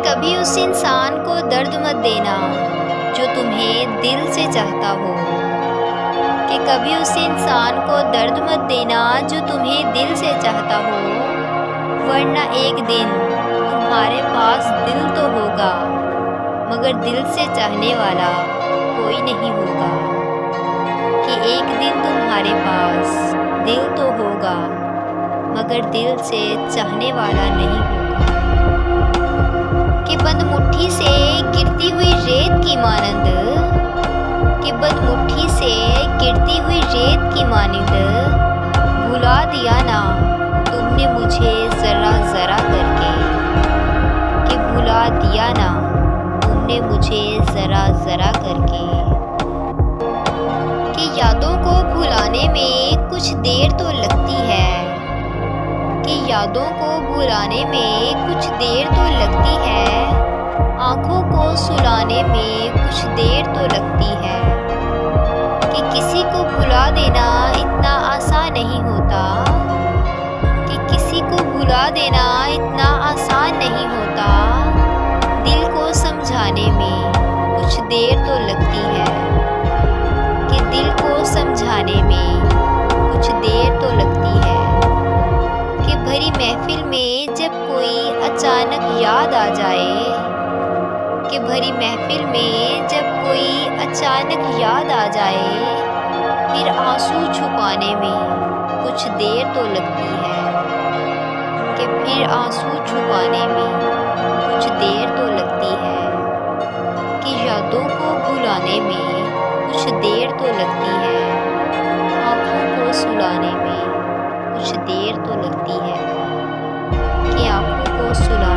कभी उस इंसान को दर्द मत देना जो तुम्हें दिल से चाहता हो। कि कभी उस इंसान को दर्द मत देना जो तुम्हें दिल से चाहता हो, वरना एक दिन तुम्हारे पास दिल तो होगा मगर दिल से चाहने वाला कोई नहीं होगा। कि एक दिन तुम्हारे पास दिल तो होगा मगर दिल से चाहने वाला नहीं होगा। कि बंद मुट्ठी से गिरती हुई रेत की मानंद, कि बंद मुट्ठी से गिरती हुई रेत की मानंद भुला दिया ना तुमने मुझे ज़रा ज़रा करके। कि भुला दिया ना तुमने मुझे ज़रा ज़रा करके। कि यादों को भुलाने में कुछ देर तो लगती है, कि यादों को भुलाने में कुछ देर तो लगती है, आँखों को सुलाने में कुछ देर तो लगती है। कि किसी को भुला देना इतना आसान नहीं होता, कि किसी को भुला देना इतना आसान नहीं होता। दिल को समझाने में कुछ देर तो लगती है, कि दिल को समझाने में कुछ देर तो लगती है। कि भरी महफिल में जब कोई अचानक याद आ जाए, कि भरी महफिल में जब कोई अचानक याद आ जाए, फिर आंसू छुपाने में कुछ देर तो लगती है। कि फिर आंसू छुपाने में कुछ देर तो लगती है। कि यादों को भुलाने में कुछ देर तो लगती है, आँखों को सुलाने में कुछ देर तो लगती है। कि आँखों को सुला